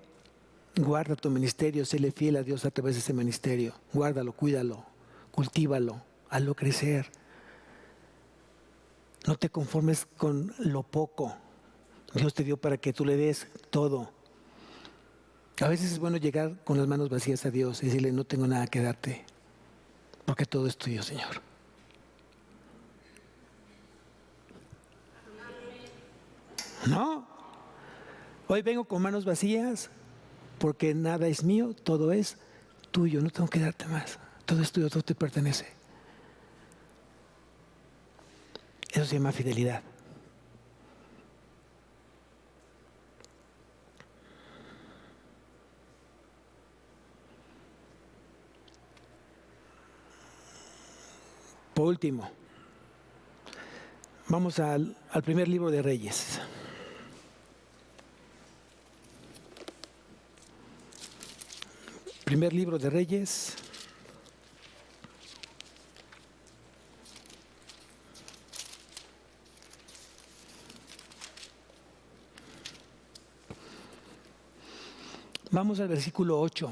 guarda tu ministerio, séle fiel a Dios a través de ese ministerio. Guárdalo, cuídalo, cultívalo, hazlo crecer. No te conformes con lo poco. Dios te dio para que tú le des todo. A veces es bueno llegar con las manos vacías a Dios y decirle, no tengo nada que darte, porque todo es tuyo, Señor. No. Hoy vengo con manos vacías porque nada es mío, todo es tuyo, no tengo que darte más. Todo es tuyo, todo te pertenece. Eso se llama fidelidad. Por último, vamos al primer libro de Reyes. Primer libro de Reyes. Vamos al versículo 8.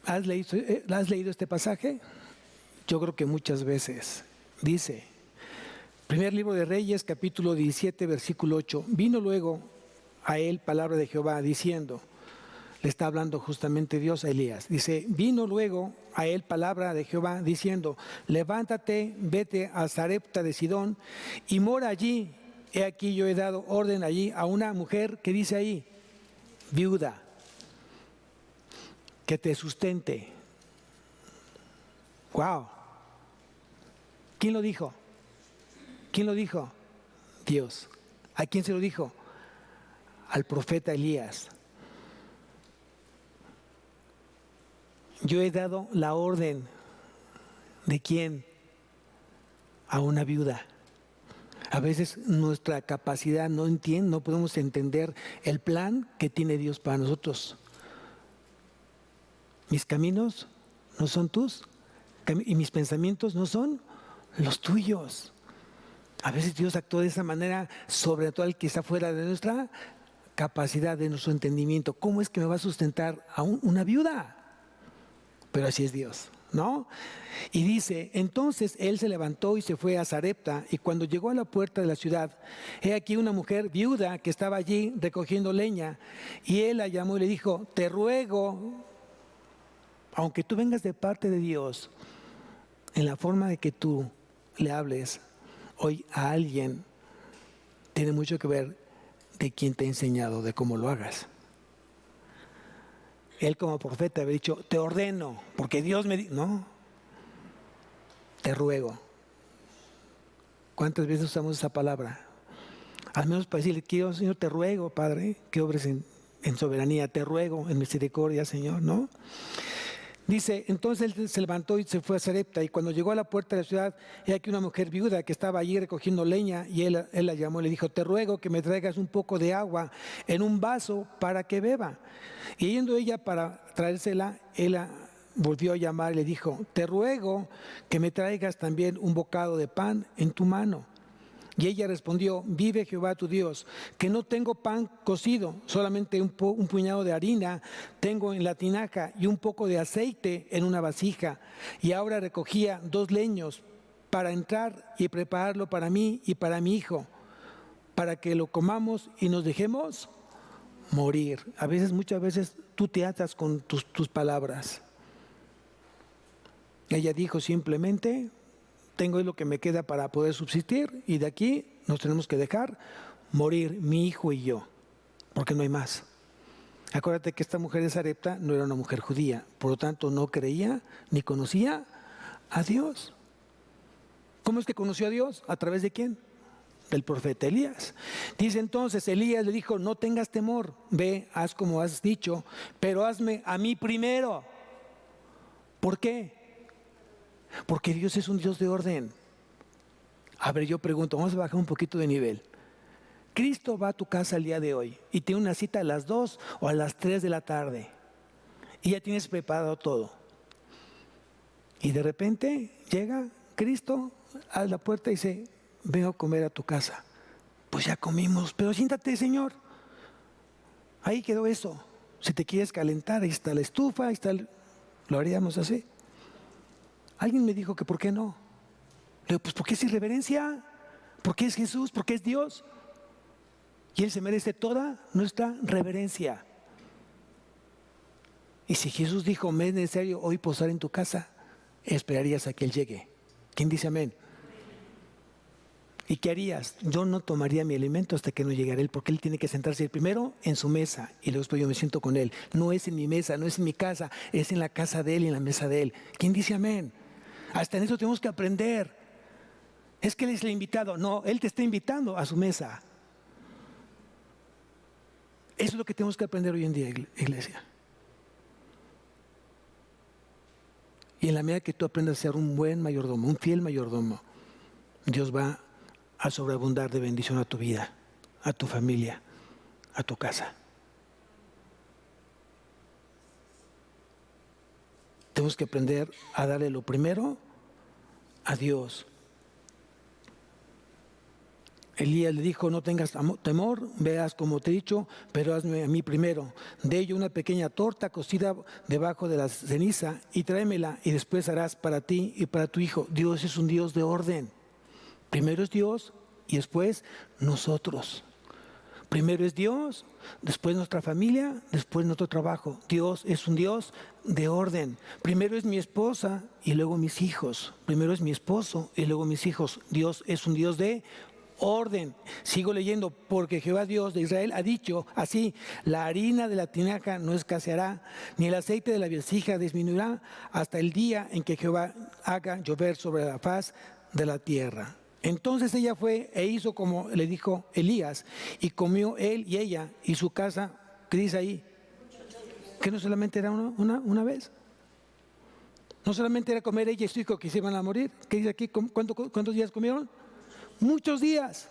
¿Has leído este pasaje? Yo creo que muchas veces. Dice, primer libro de Reyes, capítulo 17, versículo 8. Vino luego a él palabra de Jehová diciendo, le está hablando justamente Dios a Elías. Dice, vino luego a él palabra de Jehová diciendo, levántate, vete a Sarepta de Sidón y mora allí. He aquí yo he dado orden allí a una mujer que dice ahí, viuda, que te sustente. Wow. ¿Quién lo dijo? ¿Quién lo dijo? Dios. ¿A quién se lo dijo? Al profeta Elías. Yo he dado la orden. ¿De quién? A una viuda. A veces nuestra capacidad no podemos entender el plan que tiene Dios para nosotros. Mis caminos no son tus, y mis pensamientos no son los tuyos. A veces Dios actúa de esa manera sobrenatural que está fuera de nuestra capacidad, de nuestro entendimiento. ¿Cómo es que me va a sustentar a una viuda? Pero así es Dios, ¿no? Y dice, entonces él se levantó y se fue a Sarepta, y cuando llegó a la puerta de la ciudad, he aquí una mujer viuda que estaba allí recogiendo leña, y él la llamó y le dijo, te ruego, aunque tú vengas de parte de Dios, en la forma de que tú le hables hoy a alguien, tiene mucho que ver de quién te ha enseñado, de cómo lo hagas. Él como profeta había dicho, te ordeno, porque Dios me dijo, no, te ruego. ¿Cuántas veces usamos esa palabra? Al menos para decirle, quiero, Señor, te ruego, Padre, que obres en soberanía, te ruego en misericordia, Señor, ¿no? Dice, entonces él se levantó y se fue a Sarepta, y cuando llegó a la puerta de la ciudad, he aquí una mujer viuda que estaba allí recogiendo leña, y él la llamó y le dijo, te ruego que me traigas un poco de agua en un vaso para que beba. Y yendo ella para traérsela, él la volvió a llamar y le dijo, te ruego que me traigas también un bocado de pan en tu mano. Y ella respondió, vive Jehová tu Dios, que no tengo pan cocido, solamente un puñado de harina tengo en la tinaja y un poco de aceite en una vasija. Y ahora recogía 2 leños para entrar y prepararlo para mí y para mi hijo, para que lo comamos y nos dejemos morir. Muchas veces tú te atas con tus palabras. Ella dijo simplemente, tengo lo que me queda para poder subsistir y de aquí nos tenemos que dejar morir mi hijo y yo, porque no hay más. Acuérdate que esta mujer de Sarepta no era una mujer judía, por lo tanto no creía ni conocía a Dios. ¿Cómo es que conoció a Dios? ¿A través de quién? Del profeta Elías. Dice entonces, Elías le dijo, no tengas temor, ve, haz como has dicho, pero hazme a mí primero. ¿Por qué? Porque Dios es un Dios de orden. A ver, yo pregunto, vamos a bajar un poquito de nivel. Cristo va a tu casa el día de hoy y tiene una cita a las 2 o a las 3 de la tarde. y ya tienes preparado todo. Y de repente llega Cristo a la puerta y dice, vengo a comer a tu casa. Pues ya comimos, pero siéntate, Señor. Ahí quedó eso. Si te quieres calentar, ahí está la estufa, ahí está lo haríamos así. Alguien me dijo que ¿por qué no? Le digo, pues porque es irreverencia, porque es Jesús, porque es Dios. Y Él se merece toda nuestra reverencia. Y si Jesús dijo, me es necesario hoy posar en tu casa, esperarías a que Él llegue. ¿Quién dice amén? ¿Y qué harías? Yo no tomaría mi alimento hasta que no llegara Él, porque Él tiene que sentarse primero en su mesa y luego yo me siento con Él. No es en mi mesa, no es en mi casa, es en la casa de Él y en la mesa de Él. ¿Quién dice amén? Hasta en eso tenemos que aprender. Es que Él es el invitado. No, Él te está invitando a su mesa. Eso es lo que tenemos que aprender hoy en día, iglesia. Y en la medida que tú aprendas a ser un buen mayordomo, un fiel mayordomo, Dios va a sobreabundar de bendición a tu vida, a tu familia, a tu casa. Tenemos que aprender a darle lo primero a Dios. Elías le dijo, no tengas temor, veas como te he dicho, pero hazme a mí primero. De ello una pequeña torta cocida debajo de la ceniza y tráemela y después harás para ti y para tu hijo. Dios es un Dios de orden. Primero es Dios y después nosotros. Primero es Dios, después nuestra familia, después nuestro trabajo. Dios es un Dios de orden. Primero es mi esposa y luego mis hijos. Primero es mi esposo y luego mis hijos. Dios es un Dios de orden. Sigo leyendo, porque Jehová Dios de Israel ha dicho así, la harina de la tinaja no escaseará, ni el aceite de la vasija disminuirá hasta el día en que Jehová haga llover sobre la faz de la tierra. Entonces ella fue e hizo como le dijo Elías, y comió él y ella y su casa. ¿Qué dice ahí? Que no solamente era una vez. No solamente era comer ella y su hijo que se iban a morir. ¿Qué dice aquí? ¿Cuántos días comieron? Muchos días.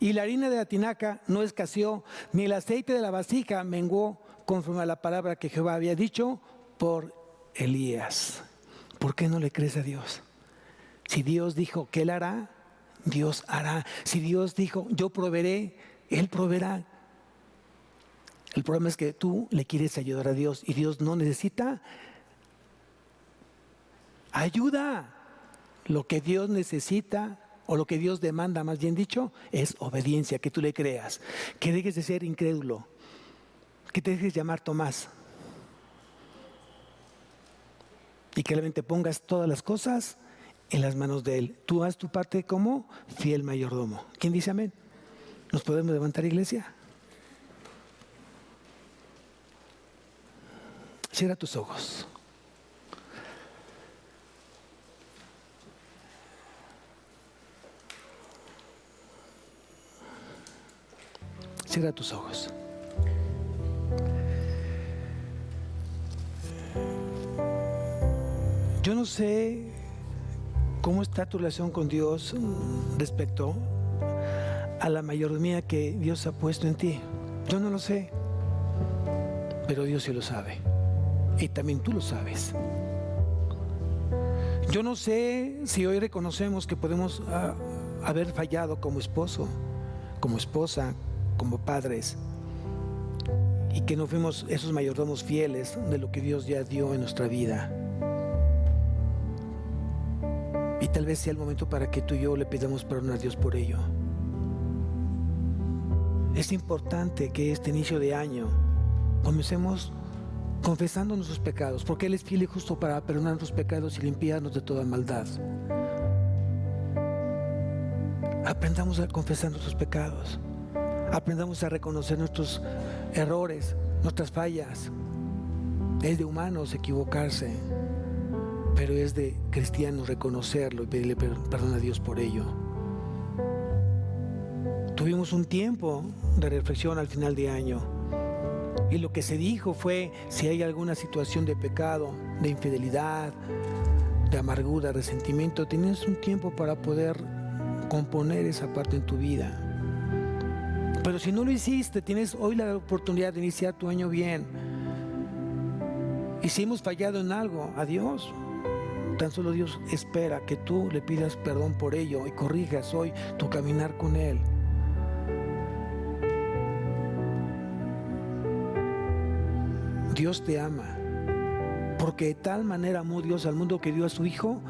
Y la harina de la tinaja no escaseó, ni el aceite de la vasija menguó, conforme a la palabra que Jehová había dicho por Elías. ¿Por qué no le crees a Dios? Si Dios dijo que Él hará, Dios hará. Si Dios dijo, yo proveeré, Él proveerá. El problema es que tú le quieres ayudar a Dios y Dios no necesita ayuda. Lo que Dios necesita, o lo que Dios demanda, más bien dicho, es obediencia, que tú le creas, que dejes de ser incrédulo, que te dejes llamar Tomás y que realmente pongas todas las cosas en las manos de Él. Tú haz tu parte como fiel mayordomo. ¿Quién dice amén? ¿Nos podemos levantar, iglesia? Cierra tus ojos. Cierra tus ojos. Yo no sé cómo está tu relación con Dios respecto a la mayordomía que Dios ha puesto en ti. Yo no lo sé, pero Dios sí lo sabe. Y también tú lo sabes. Yo no sé si hoy reconocemos que podemos haber fallado como esposo, como esposa, como padres, y que no fuimos esos mayordomos fieles de lo que Dios ya dio en nuestra vida. Y tal vez sea el momento para que tú y yo le pidamos perdón a Dios por ello. Es importante que este inicio de año comencemos confesando nuestros pecados, porque Él es fiel y justo para perdonar nuestros pecados y limpiarnos de toda maldad. Aprendamos a confesar nuestros pecados. Aprendamos a reconocer nuestros errores, nuestras fallas. Es de humanos equivocarse, pero es de cristianos reconocerlo y pedirle perdón a Dios por ello. Tuvimos un tiempo de reflexión al final de año y lo que se dijo fue: si hay alguna situación de pecado, de infidelidad, de amargura, resentimiento, tienes un tiempo para poder componer esa parte en tu vida. Pero si no lo hiciste, tienes hoy la oportunidad de iniciar tu año bien. Y si hemos fallado en algo a Dios, tan solo Dios espera que tú le pidas perdón por ello y corrijas hoy tu caminar con Él. Dios te ama, porque de tal manera amó Dios al mundo que dio a su Hijo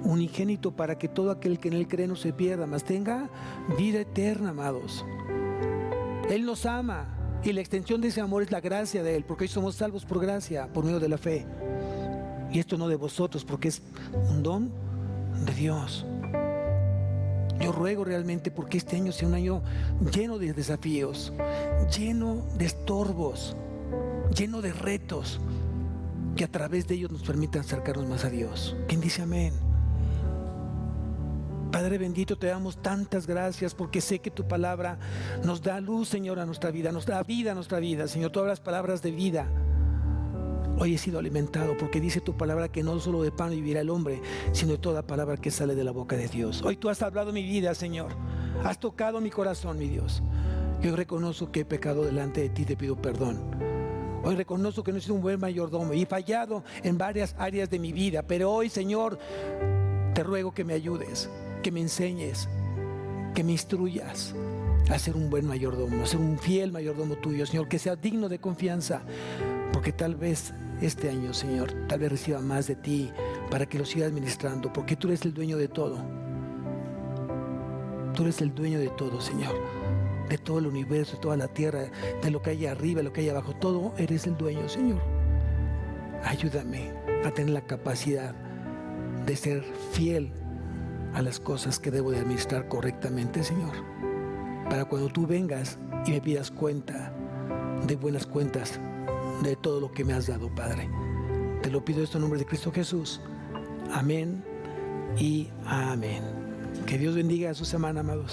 unigénito para que todo aquel que en Él cree no se pierda, mas tenga vida eterna, amados. Él nos ama y la extensión de ese amor es la gracia de Él, porque hoy somos salvos por gracia, por medio de la fe. Y esto no de vosotros, porque es un don de Dios. Yo ruego realmente porque este año sea un año lleno de desafíos, lleno de estorbos, lleno de retos, que a través de ellos nos permitan acercarnos más a Dios. ¿Quién dice amén? Padre bendito, te damos tantas gracias porque sé que tu palabra nos da luz, Señor, a nuestra vida, nos da vida a nuestra vida, Señor, todas las palabras de vida. Hoy he sido alimentado porque dice tu palabra que no solo de pan vivirá el hombre, sino de toda palabra que sale de la boca de Dios. Hoy tú has hablado mi vida, Señor, has tocado mi corazón, mi Dios. Yo reconozco que he pecado delante de ti, te pido perdón. Hoy reconozco que no he sido un buen mayordomo y he fallado en varias áreas de mi vida, pero hoy, Señor, te ruego que me ayudes, que me enseñes, que me instruyas a ser un buen mayordomo, a ser un fiel mayordomo tuyo, Señor, que sea digno de confianza, porque tal vez este año, Señor, tal vez reciba más de ti para que lo siga administrando, porque tú eres el dueño de todo. Tú eres el dueño de todo, Señor, de todo el universo, de toda la tierra, de lo que hay arriba, de lo que hay abajo, todo eres el dueño, Señor. Ayúdame a tener la capacidad de ser fiel a las cosas que debo de administrar correctamente, Señor, para cuando tú vengas y me pidas cuenta, de buenas cuentas de todo lo que me has dado, Padre. Te lo pido esto en nombre de Cristo Jesús. Amén y amén. Que Dios bendiga a su semana, amados.